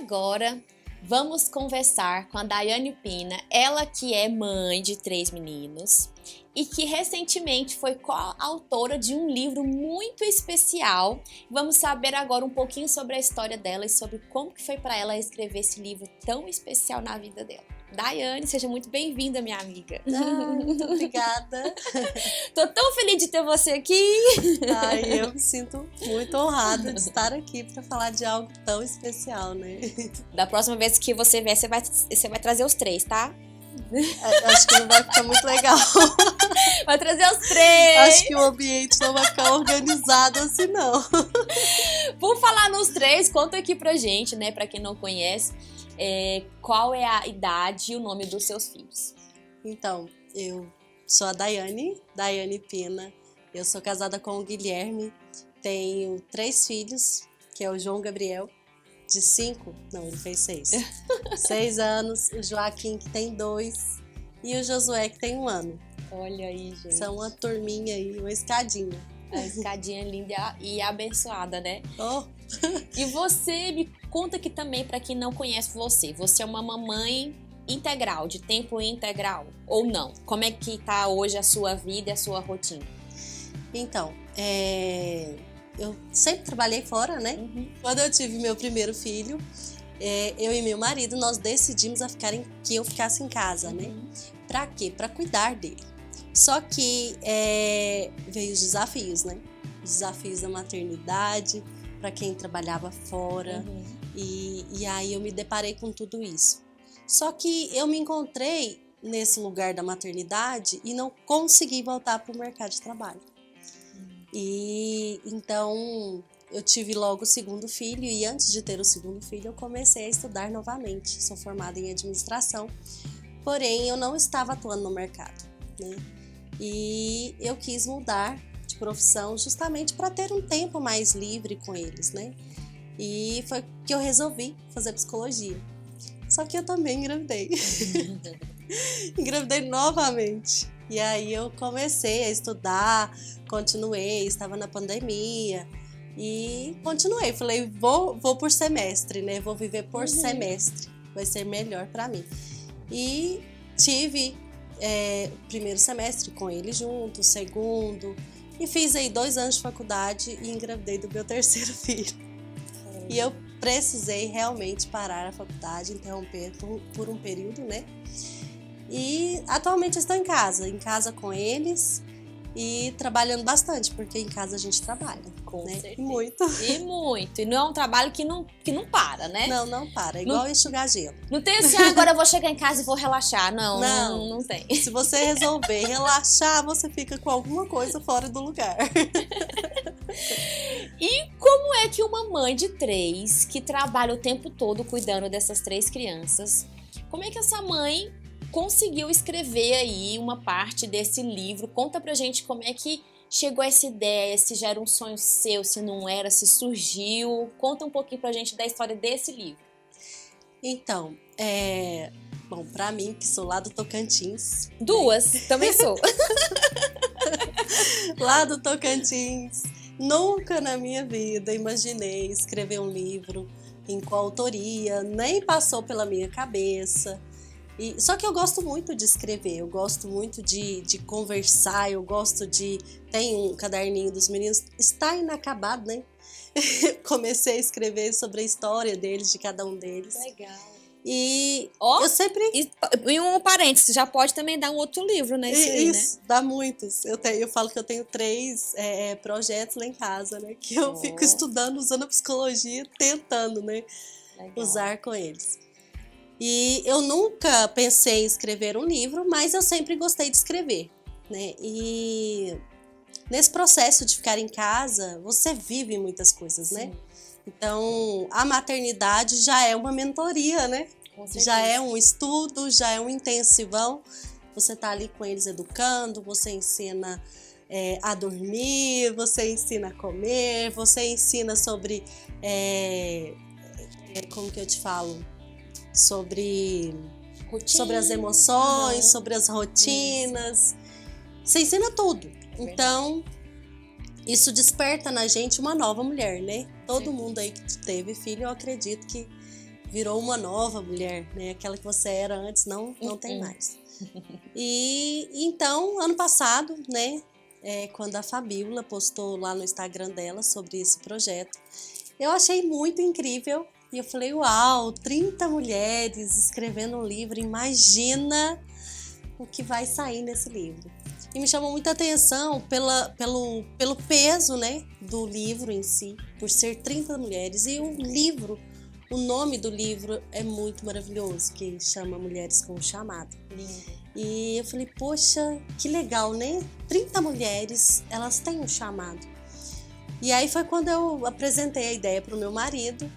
agora vamos conversar com a Daiane Pina, ela que é mãe de 3 meninos e que recentemente foi coautora de um livro muito especial. Vamos saber agora um pouquinho sobre a história dela e sobre como que foi para ela escrever esse livro tão especial na vida dela. Daiane, seja muito bem-vinda, minha amiga. Muito obrigada. Tô tão feliz de ter você aqui. Ai, eu me sinto muito honrada de estar aqui para falar de algo tão especial, né? Da próxima vez que você vier, você vai trazer os 3, tá? Acho que não vai ficar muito legal. Vai trazer os 3. Acho que o ambiente não vai ficar organizado assim, não. Por falar nos 3, conta aqui pra gente, né? Pra quem não conhece, qual é a idade e o nome dos seus filhos. Então, eu sou a Daiane Pina. Eu sou casada com o Guilherme. Tenho 3 filhos, que é o João Gabriel, de 5, não, ele fez 6. 6 anos, o Joaquim, que tem 2, e o Josué, que tem 1 ano. Olha aí, gente. São uma turminha aí, uma escadinha. A escadinha linda e abençoada, né? Oh. E você me conta aqui também, pra quem não conhece você é uma mamãe integral, de tempo integral, ou não? Como é que tá hoje a sua vida e a sua rotina? Então, eu sempre trabalhei fora, né? Quando eu tive meu primeiro filho, eu e meu marido, nós decidimos que eu ficasse em casa, né? Pra quê? Pra cuidar dele. Só que veio os desafios, né? Os desafios da maternidade, pra quem trabalhava fora. E aí eu me deparei com tudo isso. Só que eu me encontrei nesse lugar da maternidade e não consegui voltar pro mercado de trabalho. E então eu tive logo o segundo filho e antes de ter o segundo filho eu comecei a estudar novamente. Sou formada em administração, porém eu não estava atuando no mercado, né? E eu quis mudar de profissão justamente para ter um tempo mais livre com eles, né? E foi que eu resolvi fazer psicologia. Só que eu também engravidei. Engravidei novamente. E aí eu comecei a estudar, continuei, estava na pandemia e continuei. Falei, vou por semestre, né? Vou viver por semestre, vai ser melhor para mim. E tive o primeiro semestre com ele junto, o segundo, e fiz aí 2 anos de faculdade e engravidei do meu terceiro filho. E eu precisei realmente parar a faculdade, interromper por um período, né? E atualmente estou em casa com eles e trabalhando bastante, porque em casa a gente trabalha, com né? certeza. E muito. E não é um trabalho que não para, né? Não para, é igual enxugar gelo. Não tem assim, agora eu vou chegar em casa e vou relaxar. Não tem. Se você resolver relaxar, você fica com alguma coisa fora do lugar. E como é que uma mãe de 3, que trabalha o tempo todo cuidando dessas 3 crianças, como é que essa mãe conseguiu escrever aí uma parte desse livro? Conta pra gente como é que chegou essa ideia, se já era um sonho seu, se não era, se surgiu. Conta um pouquinho pra gente da história desse livro. Então, bom, pra mim, que sou lá do Tocantins. 2, também sou. Lá do Tocantins, nunca na minha vida imaginei escrever um livro em coautoria, nem passou pela minha cabeça. Só que eu gosto muito de escrever, eu gosto muito de conversar, eu gosto de... Tem um caderninho dos meninos, está inacabado, né? Comecei a escrever sobre a história deles, de cada um deles. Legal. E eu sempre... E um parênteses, já pode também dar um outro livro, né? Isso, dá muitos. Eu falo que eu tenho 3 projetos lá em casa, né? Que eu fico estudando, usando a psicologia, tentando, né? Usar com eles. E eu nunca pensei em escrever um livro, mas eu sempre gostei de escrever, né? E nesse processo de ficar em casa, você vive muitas coisas, né? Então, a maternidade já é uma mentoria, né? Já é um estudo, já é um intensivão. Você tá ali com eles educando, você ensina a dormir, você ensina a comer, você ensina sobre... como que eu te falo? Sobre as emoções, sobre as rotinas. Você ensina tudo. Então, isso desperta na gente uma nova mulher, né? Todo mundo aí que teve filho, eu acredito que virou uma nova mulher, né? Aquela que você era antes não tem mais. E então, ano passado, né? Quando a Fabíola postou lá no Instagram dela sobre esse projeto, eu achei muito incrível. E eu falei, uau, 30 mulheres escrevendo um livro, imagina o que vai sair nesse livro. E me chamou muita atenção pelo peso, né, do livro em si, por ser 30 mulheres. E o nome do livro é muito maravilhoso, que chama Mulheres com Chamado. E eu falei, poxa, que legal, né? 30 mulheres, elas têm um chamado. E aí foi quando eu apresentei a ideia para o meu marido,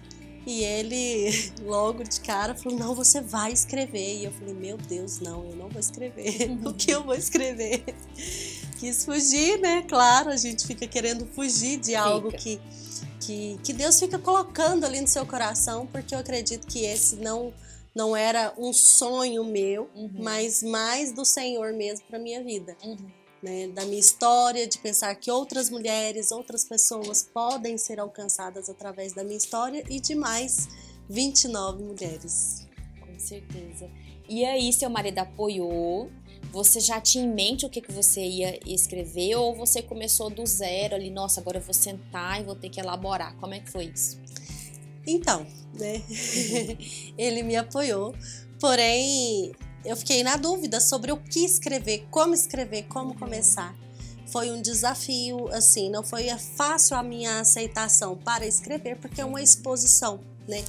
e ele logo de cara falou, não, você vai escrever. E eu falei, meu Deus, não, eu não vou escrever. O que eu vou escrever? Quis fugir, né? Claro, a gente fica querendo fugir de algo que Deus fica colocando ali no seu coração, porque eu acredito que esse não era um sonho meu, mas mais do Senhor mesmo para minha vida. Né, da minha história, de pensar que outras mulheres, outras pessoas podem ser alcançadas através da minha história e de mais 29 mulheres. Com certeza. E aí, seu marido apoiou? Você já tinha em mente o que você ia escrever ou você começou do zero ali, nossa, agora eu vou sentar e vou ter que elaborar? Como é que foi isso? Então, né, ele me apoiou, porém eu fiquei na dúvida sobre o que escrever, como começar. Foi um desafio, assim, não foi fácil a minha aceitação para escrever, porque é uma exposição, né?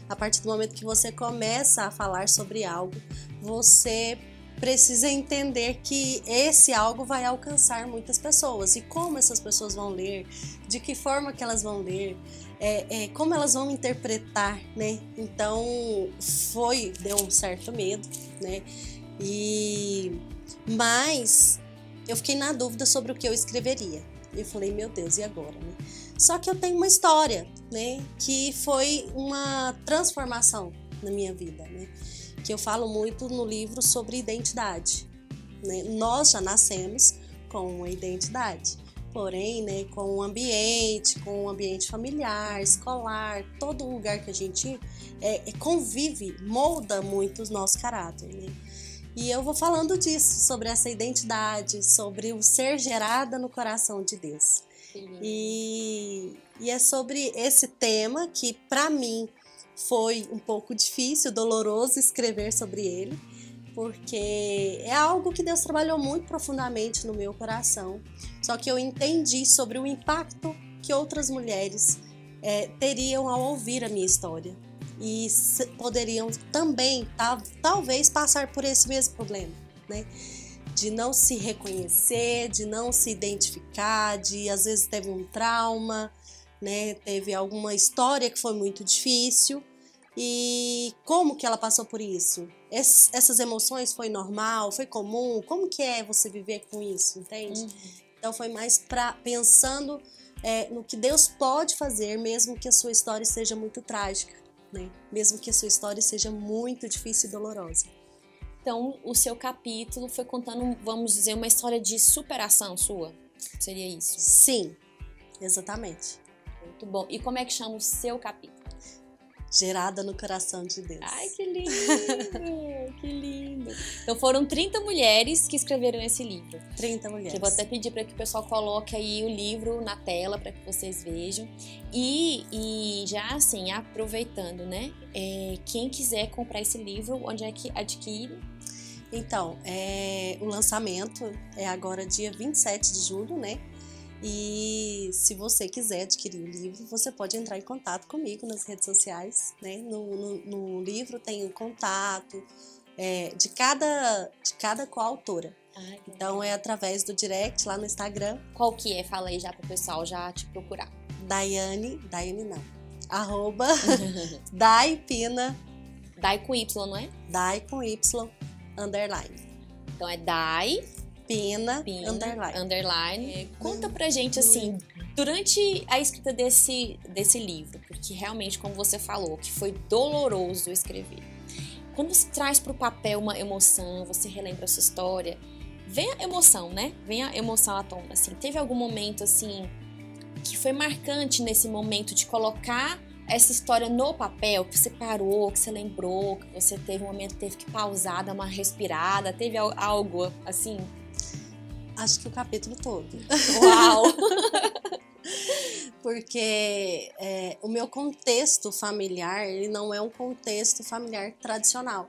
A partir do momento que você começa a falar sobre algo, você precisa entender que esse algo vai alcançar muitas pessoas. E como essas pessoas vão ler, de que forma que elas vão ler, como elas vão interpretar, né? Então, deu um certo medo, né? Mas eu fiquei na dúvida sobre o que eu escreveria. Eu falei, meu Deus, e agora, né? Só que eu tenho uma história, né? Que foi uma transformação na minha vida, né? Que eu falo muito no livro sobre identidade, né? Nós já nascemos com uma identidade. Porém, né, com o ambiente familiar, escolar, todo lugar que a gente convive, molda muito o nosso caráter, né? E eu vou falando disso, sobre essa identidade, sobre o ser gerada no coração de Deus. E é sobre esse tema que, para mim, foi um pouco difícil, doloroso escrever sobre ele, porque é algo que Deus trabalhou muito profundamente no meu coração. Só que eu entendi sobre o impacto que outras mulheres teriam ao ouvir a minha história. E poderiam também, talvez, passar por esse mesmo problema, né? De não se reconhecer, de não se identificar, de às vezes teve um trauma, né? Teve alguma história que foi muito difícil. E como que ela passou por isso? Essas emoções foi normal? Foi comum? Como que é você viver com isso, entende? Então foi mais pensando no que Deus pode fazer, mesmo que a sua história seja muito trágica, né? Mesmo que a sua história seja muito difícil e dolorosa. Então, o seu capítulo foi contando, vamos dizer, uma história de superação sua? Seria isso? Sim, exatamente. Muito bom. E como é que chama o seu capítulo? Gerada no coração de Deus. Ai, que lindo! Que lindo! Então foram 30 mulheres que escreveram esse livro. 30 mulheres. Eu vou até pedir para que o pessoal coloque aí o livro na tela para que vocês vejam. E já assim, aproveitando, né? Quem quiser comprar esse livro, onde é que adquire? Então, o lançamento é agora dia 27 de julho, né? E se você quiser adquirir o livro, você pode entrar em contato comigo nas redes sociais, né? No livro tem um contato de cada coautora. Então é através do direct lá no Instagram. Qual que é? Fala aí já pro pessoal já te procurar. Daiane não. @ Daipina. Dai com Y, não é? Dai com Y, _. Então é Dai Pina, _. Conta pra gente, assim, durante a escrita desse livro, porque realmente, como você falou, que foi doloroso escrever. Quando você traz pro papel uma emoção, você relembra a sua história, vem a emoção, né? Vem a emoção à tona, assim. Teve algum momento, assim, que foi marcante nesse momento de colocar essa história no papel, que você parou, que você lembrou, que você teve um momento que teve que pausar, dar uma respirada, teve algo assim? Acho que o capítulo todo. Uau! Porque o meu contexto familiar, ele não é um contexto familiar tradicional,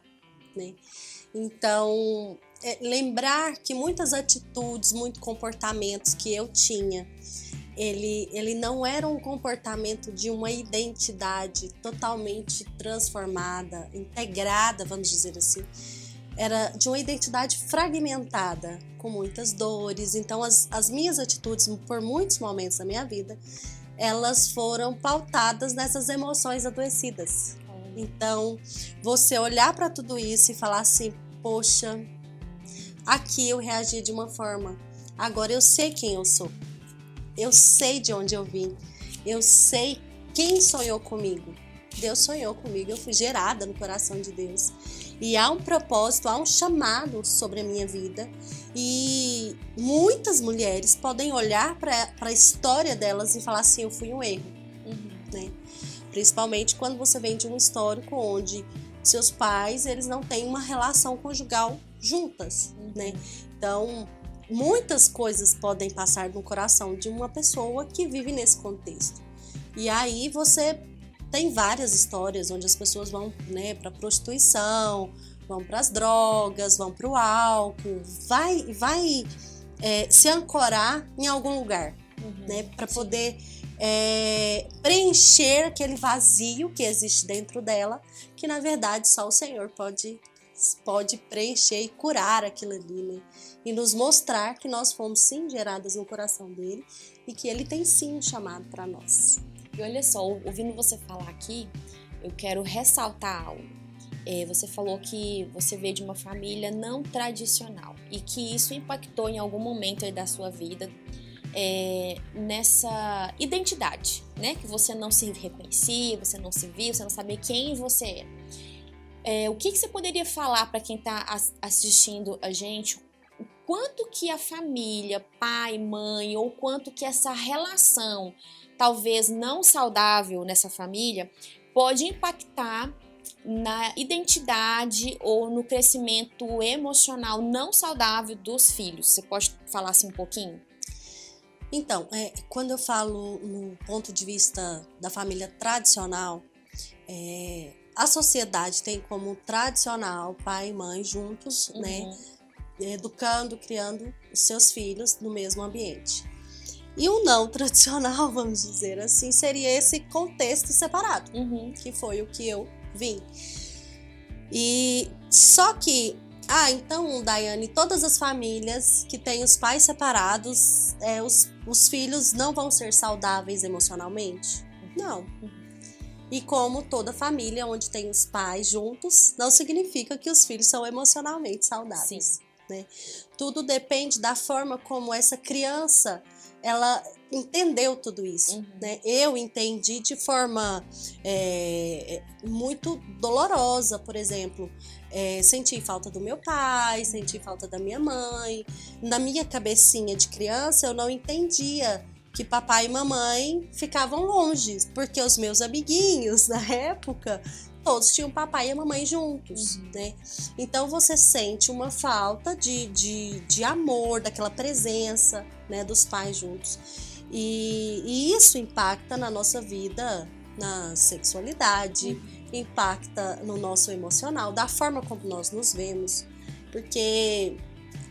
né? Então, lembrar que muitas atitudes, muitos comportamentos que eu tinha, ele não era um comportamento de uma identidade totalmente transformada, integrada, vamos dizer assim. Era de uma identidade fragmentada, com muitas dores. Então, as minhas atitudes, por muitos momentos da minha vida, elas foram pautadas nessas emoções adoecidas. Então, você olhar para tudo isso e falar assim, poxa, aqui eu reagi de uma forma, agora eu sei quem eu sou, eu sei de onde eu vim, eu sei quem sonhou comigo. Deus sonhou comigo, eu fui gerada no coração de Deus. E há um propósito, há um chamado sobre a minha vida. E muitas mulheres podem olhar para a história delas e falar assim, eu fui um erro. Né? Principalmente quando você vem de um histórico onde seus pais, eles não têm uma relação conjugal juntas. Né? Então, muitas coisas podem passar no coração de uma pessoa que vive nesse contexto. E aí você tem várias histórias onde as pessoas vão, né, para prostituição, vão para as drogas, vão para o álcool, vai se ancorar em algum lugar, né, para poder preencher aquele vazio que existe dentro dela, que na verdade só o Senhor pode preencher e curar aquilo ali, né? E nos mostrar que nós fomos sim geradas no coração dele e que ele tem sim um chamado para nós. E olha só, ouvindo você falar aqui, eu quero ressaltar algo. Você falou que você veio de uma família não tradicional e que isso impactou em algum momento aí da sua vida nessa identidade, né? Que você não se reconhecia, você não se via, você não sabia quem você é. O que você poderia falar para quem está assistindo a gente? O quanto que a família, pai, mãe, ou quanto que essa relação talvez não saudável nessa família, pode impactar na identidade ou no crescimento emocional não saudável dos filhos. Você pode falar assim um pouquinho? Então, quando eu falo no ponto de vista da família tradicional, a sociedade tem como tradicional pai e mãe juntos, né, educando, criando os seus filhos no mesmo ambiente. E o não tradicional, vamos dizer assim, seria esse contexto separado, que foi o que eu vim. E só que, então, Daiane, todas as famílias que têm os pais separados, os filhos não vão ser saudáveis emocionalmente? Não. E como toda família onde tem os pais juntos, não significa que os filhos são emocionalmente saudáveis. Né? Tudo depende da forma como essa criança ela entendeu tudo isso, né? Eu entendi de forma muito dolorosa, por exemplo, senti falta do meu pai, senti falta da minha mãe. Na minha cabecinha de criança, eu não entendia que papai e mamãe ficavam longe, porque os meus amiguinhos na época todos tinham papai e a mamãe juntos, né? Então você sente uma falta de amor, daquela presença, né, dos pais juntos. E isso impacta na nossa vida, na sexualidade, impacta no nosso emocional, da forma como nós nos vemos, porque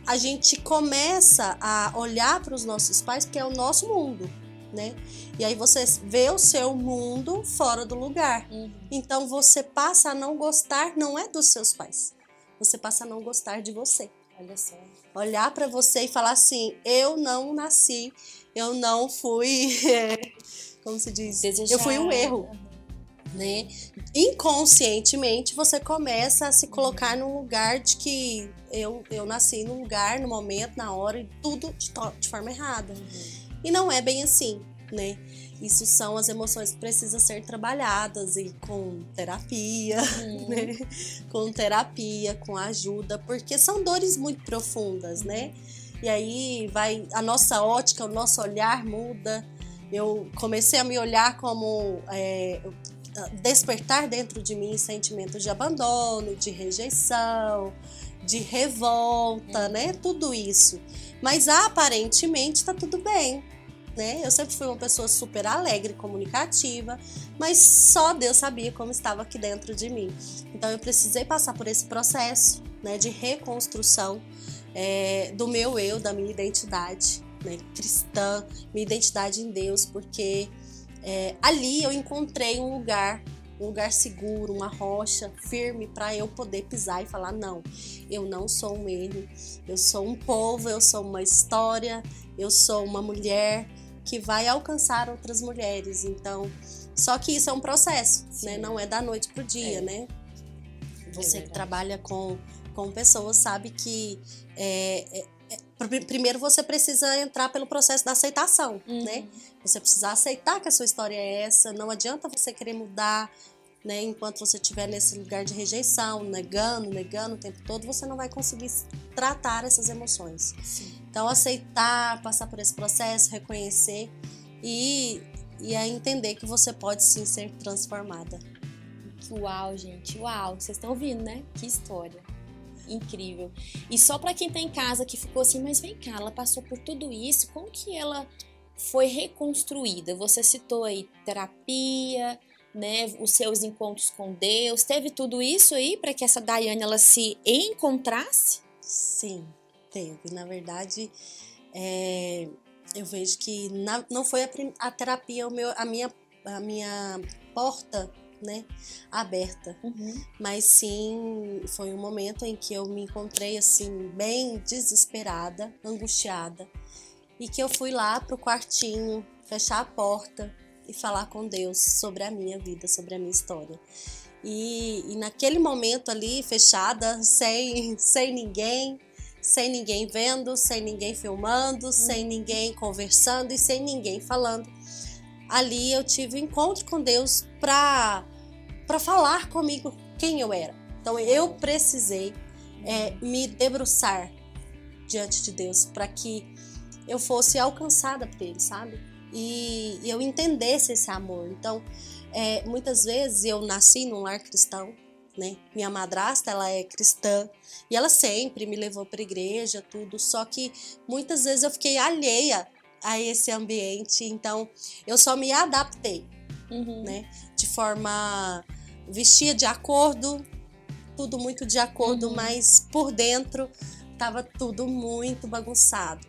a gente começa a olhar para os nossos pais, porque é o nosso mundo, né? E aí você vê o seu mundo fora do lugar. Então você passa a não gostar, não é dos seus pais. Você passa a não gostar de você. Olha só. Olhar para você e falar assim, eu não nasci, eu não fui, como se diz? Desejada. Eu fui um erro. Né? Inconscientemente você começa a se colocar num lugar de que eu nasci num lugar, no momento, na hora, e tudo de forma errada. E não é bem assim, né? Isso são as emoções que precisam ser trabalhadas e com terapia, né? Com terapia, com ajuda, porque são dores muito profundas, né? E aí a nossa ótica, o nosso olhar muda. Eu comecei a me olhar como despertar dentro de mim sentimentos de abandono, de rejeição, de revolta, né? Tudo isso. Mas aparentemente tá tudo bem, né? Eu sempre fui uma pessoa super alegre, comunicativa, mas só Deus sabia como estava aqui dentro de mim. Então eu precisei passar por esse processo, né, de reconstrução do meu eu, da minha identidade, né, cristã, minha identidade em Deus, porque ali eu encontrei um lugar seguro, uma rocha firme para eu poder pisar e falar: não, eu não sou um erro, eu sou um povo, eu sou uma história, eu sou uma mulher que vai alcançar outras mulheres. Então, só que isso é um processo, né? Não é da noite pro dia, né? Você que trabalha com pessoas sabe que primeiro você precisa entrar pelo processo da aceitação, né? Você precisa aceitar que a sua história é essa, não adianta você querer mudar, né? Enquanto você estiver nesse lugar de rejeição, negando o tempo todo, você não vai conseguir tratar essas emoções. Sim. Então, aceitar, passar por esse processo, reconhecer e aí entender que você pode sim ser transformada. Uau, gente, uau, vocês estão ouvindo, né? Que história. Incrível. E só para quem tá em casa que ficou assim, mas vem cá, ela passou por tudo isso, como que ela foi reconstruída? Você citou aí terapia, né, os seus encontros com Deus, teve tudo isso aí para que essa Daiane ela se encontrasse? Sim, teve. Na verdade, eu vejo que não foi a terapia a minha porta, né, aberta, mas sim foi um momento em que eu me encontrei assim bem desesperada, angustiada, e que eu fui lá pro quartinho, fechar a porta e falar com Deus sobre a minha vida, sobre a minha história. E naquele momento ali, fechada, sem ninguém vendo, sem ninguém filmando, sem ninguém conversando e sem ninguém falando, ali eu tive um encontro com Deus para falar comigo quem eu era. Então eu precisei me debruçar diante de Deus para que eu fosse alcançada por Ele, sabe? E eu entendesse esse amor. Então, muitas vezes eu nasci num lar cristão, né? Minha madrasta, ela é cristã e ela sempre me levou para a igreja, tudo. Só que muitas vezes eu fiquei alheia a esse ambiente, então eu só me adaptei, né? De forma, vestia de acordo, tudo muito de acordo, mas por dentro tava tudo muito bagunçado.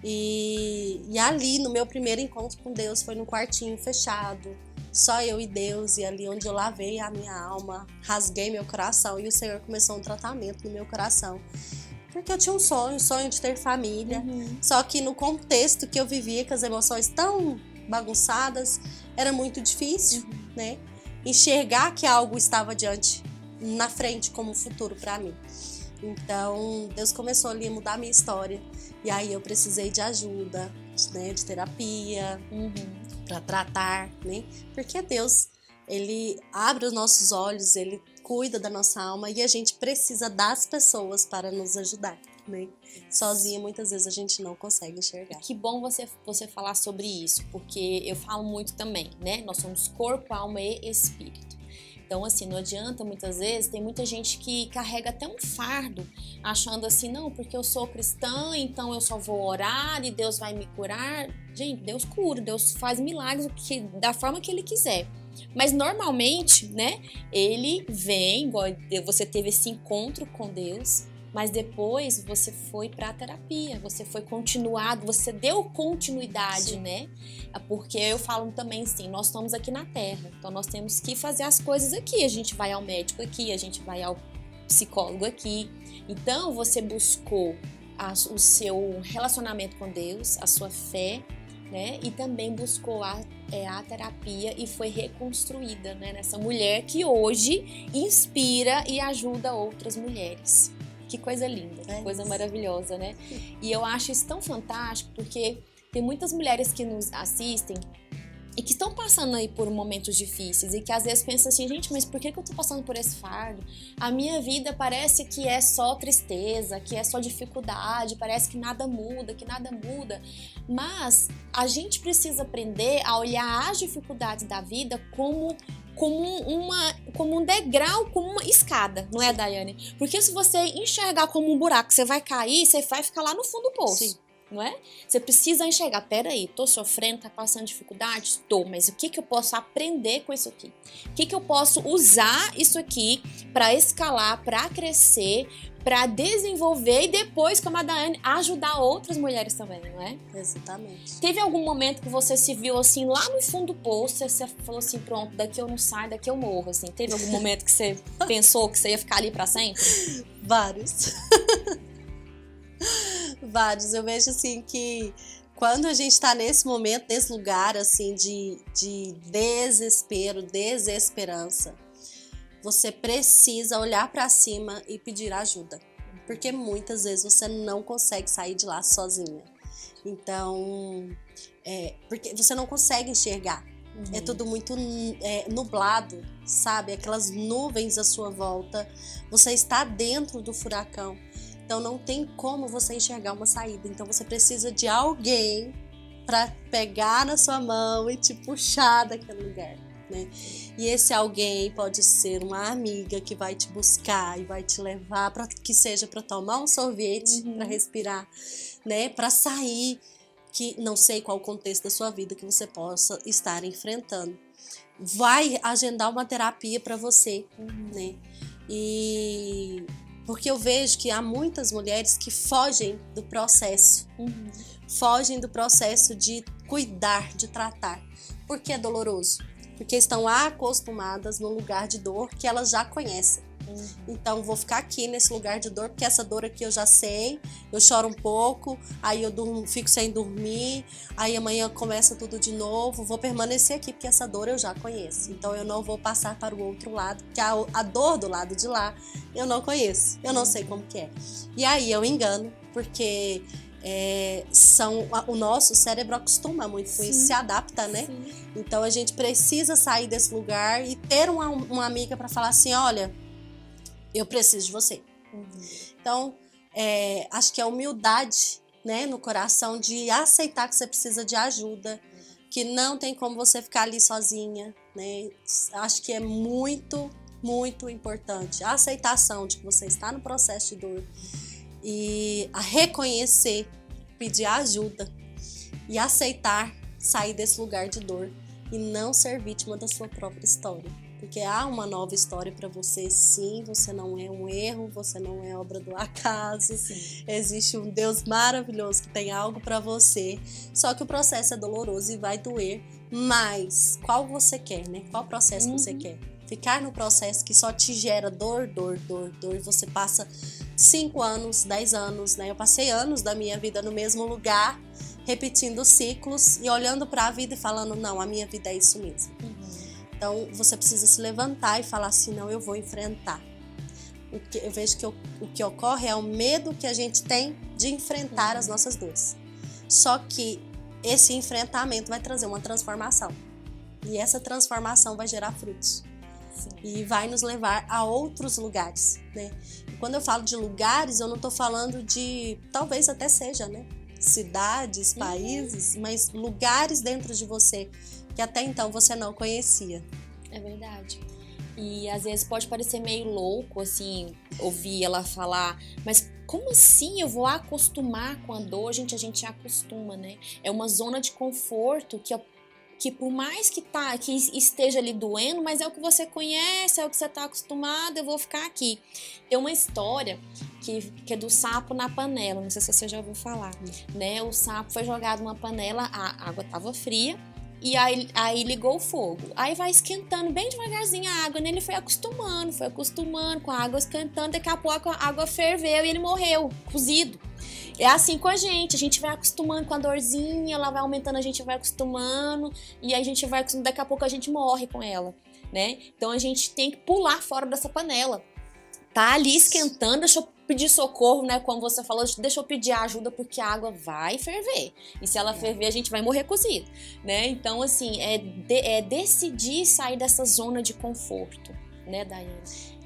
E ali no meu primeiro encontro com Deus foi num quartinho fechado, só eu e Deus, e ali onde eu lavei a minha alma, rasguei meu coração e o Senhor começou um tratamento no meu coração. Porque eu tinha um sonho de ter família, só que no contexto que eu vivia, com as emoções tão bagunçadas, era muito difícil, né? Enxergar que algo estava na frente como futuro para mim. Então, Deus começou ali a mudar a minha história. E aí eu precisei de ajuda, né? De terapia, para tratar, né? Porque Deus, Ele abre os nossos olhos, Ele cuida da nossa alma e a gente precisa das pessoas para nos ajudar, né? Sozinha, muitas vezes, a gente não consegue enxergar. Que bom você falar sobre isso, porque eu falo muito também, né? Nós somos corpo, alma e espírito. Então, assim, não adianta muitas vezes, tem muita gente que carrega até um fardo, achando assim, não, porque eu sou cristã, então eu só vou orar e Deus vai me curar. Gente, Deus cura, Deus faz milagres da forma que Ele quiser. Mas normalmente, né, Ele vem, igual você teve esse encontro com Deus, mas depois você foi para a terapia, você foi continuado, você deu continuidade, sim, né? Porque eu falo também assim, nós estamos aqui na Terra, então nós temos que fazer as coisas aqui, a gente vai ao médico aqui, a gente vai ao psicólogo aqui. Então você buscou o seu relacionamento com Deus, a sua fé, né? E também buscou a terapia e foi reconstruída, né? Nessa mulher que hoje inspira e ajuda outras mulheres. Que coisa linda, que coisa maravilhosa, né? E eu acho isso tão fantástico porque tem muitas mulheres que nos assistem e que estão passando aí por momentos difíceis e que às vezes pensam assim, gente, mas por que eu tô passando por esse fardo? A minha vida parece que é só tristeza, que é só dificuldade, parece que nada muda, Mas a gente precisa aprender a olhar as dificuldades da vida como como um degrau, como uma escada, não é, Daiane? Porque se você enxergar como um buraco, você vai cair, você vai ficar lá no fundo do poço. Sim. Não é? Você precisa enxergar, peraí, tô sofrendo, tá passando dificuldade? Tô, mas o que eu posso aprender com isso aqui? O que eu posso usar isso aqui para escalar, para crescer, para desenvolver e depois, como a Daiane, ajudar outras mulheres também, não é? Exatamente. Teve algum momento que você se viu assim, lá no fundo do poço, você falou assim, pronto, daqui eu não saio, daqui eu morro, assim? Teve algum momento que você pensou que você ia ficar ali para sempre? Vários. Vários. Eu vejo assim que quando a gente tá nesse momento, nesse lugar assim de desespero, desesperança, você precisa olhar para cima e pedir ajuda. Porque muitas vezes você não consegue sair de lá sozinha. Então, porque você não consegue enxergar. É tudo muito nublado, sabe? Aquelas nuvens à sua volta. Você está dentro do furacão. Então não tem como você enxergar uma saída. Então você precisa de alguém para pegar na sua mão e te puxar daquele lugar, né? E esse alguém pode ser uma amiga que vai te buscar e vai te levar para que seja para tomar um sorvete, para respirar, né? Para sair, que não sei qual o contexto da sua vida que você possa estar enfrentando. Vai agendar uma terapia para você, né? E porque eu vejo que há muitas mulheres que fogem do processo. Fogem do processo de cuidar, de tratar. Porque é doloroso. Porque estão acostumadas no lugar de dor que elas já conhecem. Então, vou ficar aqui nesse lugar de dor, porque essa dor aqui eu já sei, eu choro um pouco, aí eu fico sem dormir, aí amanhã começa tudo de novo, vou permanecer aqui, porque essa dor eu já conheço. Então, eu não vou passar para o outro lado, porque a dor do lado de lá eu não conheço, eu não sei como que é. E aí eu engano, porque o nosso cérebro acostuma muito com isso, se adapta, né? Sim. Então, a gente precisa sair desse lugar e ter uma amiga para falar assim, olha, eu preciso de você. Então, acho que a humildade, né, no coração de aceitar que você precisa de ajuda, que não tem como você ficar ali sozinha, né? Acho que é muito, muito importante a aceitação de que você está no processo de dor e a reconhecer, pedir ajuda e aceitar sair desse lugar de dor e não ser vítima da sua própria história. Porque há uma nova história para você, sim, você não é um erro, você não é obra do acaso, sim. Existe um Deus maravilhoso que tem algo para você, só que o processo é doloroso e vai doer, mas qual você quer, né? Qual processo você quer? Ficar no processo que só te gera dor, e você passa 5 anos, 10 anos, né? Eu passei anos da minha vida no mesmo lugar, repetindo ciclos e olhando para a vida e falando, não, a minha vida é isso mesmo. Então, você precisa se levantar e falar assim, não, eu vou enfrentar. Eu vejo que o que ocorre é o medo que a gente tem de enfrentar as nossas dores. Só que esse enfrentamento vai trazer uma transformação. E essa transformação vai gerar frutos. Sim. E vai nos levar a outros lugares, né? E quando eu falo de lugares, eu não estou falando de, talvez até seja, né? Cidades, países, mas lugares dentro de você que até então você não conhecia. É verdade. E às vezes pode parecer meio louco, assim, ouvir ela falar, mas como assim eu vou acostumar com a dor? Gente, a gente acostuma, né? É uma zona de conforto que por mais que esteja ali doendo, mas é o que você conhece, é o que você está acostumado, eu vou ficar aqui. Tem uma história que é do sapo na panela, não sei se você já ouviu falar, né? O sapo foi jogado numa panela, a água estava fria, e aí ligou o fogo. Aí vai esquentando bem devagarzinho a água, né? Ele foi acostumando com a água esquentando, daqui a pouco a água ferveu e ele morreu, cozido. É assim com a gente vai acostumando com a dorzinha, ela vai aumentando, a gente vai acostumando, e aí a gente vai acostumando, daqui a pouco a gente morre com ela, né? Então a gente tem que pular fora dessa panela. Tá ali esquentando, deixa eu pedir socorro, né? Como você falou, deixa eu pedir ajuda, porque a água vai ferver. E se ela ferver, a gente vai morrer cozido, né? Então, assim, é decidir sair dessa zona de conforto, né, Daiane?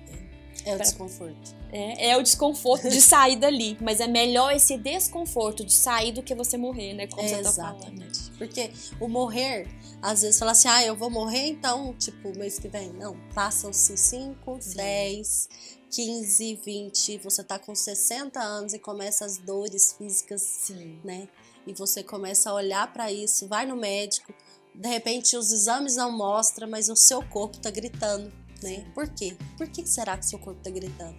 É o desconforto. É o desconforto de sair dali. Mas é melhor esse desconforto de sair do que você morrer, né? Como você tá falando. Exatamente. Porque o morrer, às vezes fala assim, eu vou morrer então, tipo, mês que vem. Não, passam-se 5, 10, 15, 20, você tá com 60 anos e começa as dores físicas, né? E você começa a olhar para isso, vai no médico, de repente os exames não mostram, mas o seu corpo tá gritando, né? Por quê? Por que será que seu corpo tá gritando?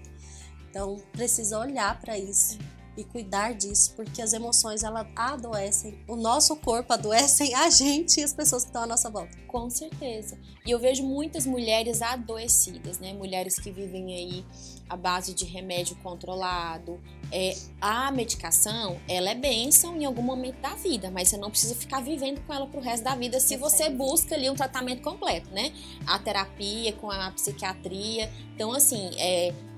Então, precisa olhar para isso e cuidar disso, porque as emoções, elas adoecem, o nosso corpo adoece a gente e as pessoas que estão à nossa volta. Com certeza. E eu vejo muitas mulheres adoecidas, né? Mulheres que vivem aí à base de remédio controlado. A medicação, ela é bênção em algum momento da vida, mas você não precisa ficar vivendo com ela pro resto da vida se você busca ali um tratamento completo, né? A terapia com a psiquiatria. Então, assim,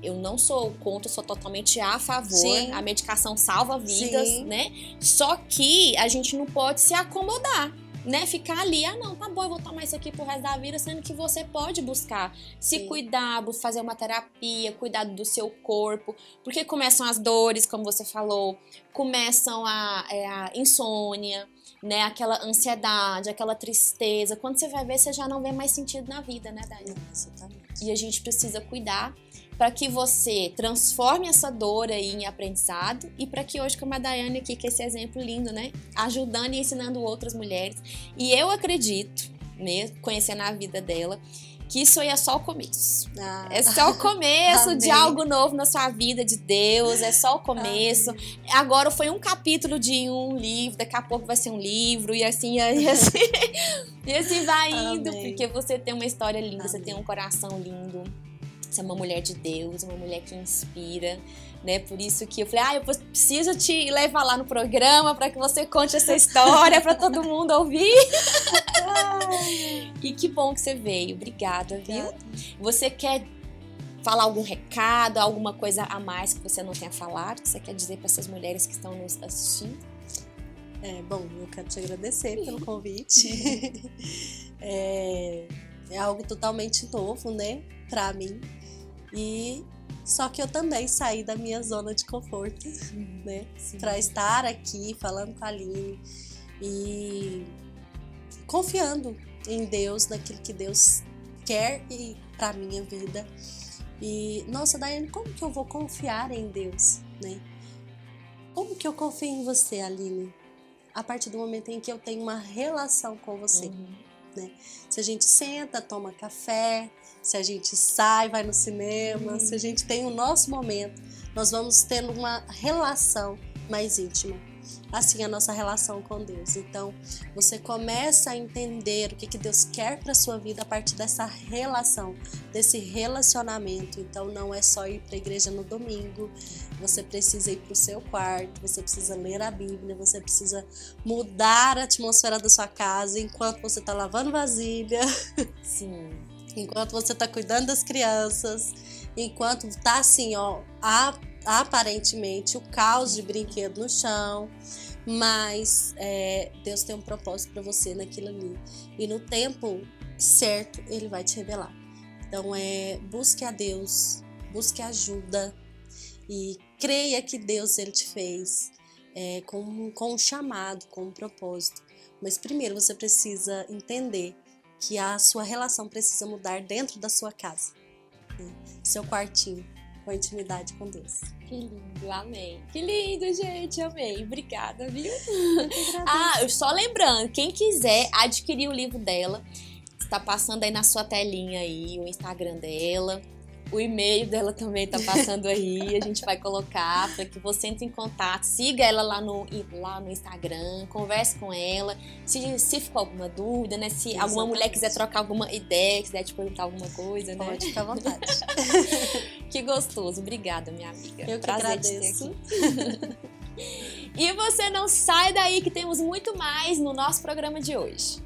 eu não sou contra, sou totalmente a favor. Sim. A medicação salva vidas, né? Só que a gente não pode se acomodar, né? Ficar ali, não, tá bom, eu vou tomar isso aqui pro resto da vida, sendo que você pode buscar se cuidar, fazer uma terapia, cuidar do seu corpo, porque começam as dores, como você falou, começam a insônia, né? Aquela ansiedade, aquela tristeza. Quando você vai ver, você já não vê mais sentido na vida, né, Dani? Exatamente. E a gente precisa cuidar para que você transforme essa dor aí em aprendizado e para que hoje, como a Daiane aqui, que é esse exemplo lindo, né? Ajudando e ensinando outras mulheres. E eu acredito, mesmo, conhecendo a vida dela, que isso aí é só o começo. É só o começo de algo novo na sua vida, de Deus, é só o começo. Agora foi um capítulo de um livro, daqui a pouco vai ser um livro, e assim vai indo, porque você tem uma história linda, você tem um coração lindo. Você é uma mulher de Deus, uma mulher que inspira, né? Por isso que eu falei, eu preciso te levar lá no programa para que você conte essa história para todo mundo ouvir. E que bom que você veio. Obrigada, viu? Você quer falar algum recado, alguma coisa a mais que você não tenha falado, que você quer dizer para essas mulheres que estão nos assistindo? Bom, eu quero te agradecer pelo convite. É algo totalmente novo, né, pra mim. E só que eu também saí da minha zona de conforto, né, pra estar aqui falando com a Aline e confiando em Deus, naquilo que Deus quer pra minha vida. E, nossa, Daiane, como que eu vou confiar em Deus, né? Como que eu confio em você, Aline? A partir do momento em que eu tenho uma relação com você, né? Se a gente senta, toma café, se a gente sai, vai no cinema, se a gente tem o nosso momento, nós vamos tendo uma relação mais íntima. Assim a nossa relação com Deus. Então, você começa a entender o que Deus quer para sua vida a partir dessa relação, desse relacionamento. Então, não é só ir para a igreja no domingo, você precisa ir para o seu quarto, você precisa ler a Bíblia, você precisa mudar a atmosfera da sua casa enquanto você está lavando vasilha, enquanto você está cuidando das crianças, enquanto está assim, aparentemente o caos de brinquedo no chão, mas Deus tem um propósito para você naquilo ali, e no tempo certo Ele vai te revelar. Então busque a Deus, busque ajuda e creia que Deus Ele te fez com um chamado, com um propósito. Mas primeiro você precisa entender que a sua relação precisa mudar dentro da sua casa, né? Seu quartinho, com a intimidade com Deus. Que lindo, amei. Que lindo, gente, amei. Obrigada, viu? Só lembrando, quem quiser adquirir o livro dela, está passando aí na sua telinha aí o Instagram dela. O e-mail dela também tá passando aí, a gente vai colocar para que você entre em contato, siga ela lá no Instagram, converse com ela, se ficou alguma dúvida, né? Se alguma mulher quiser trocar alguma ideia, quiser te perguntar alguma coisa, né? Pode ficar à vontade. Que gostoso, obrigada, minha amiga. Eu que agradeço. E você não sai daí que temos muito mais no nosso programa de hoje.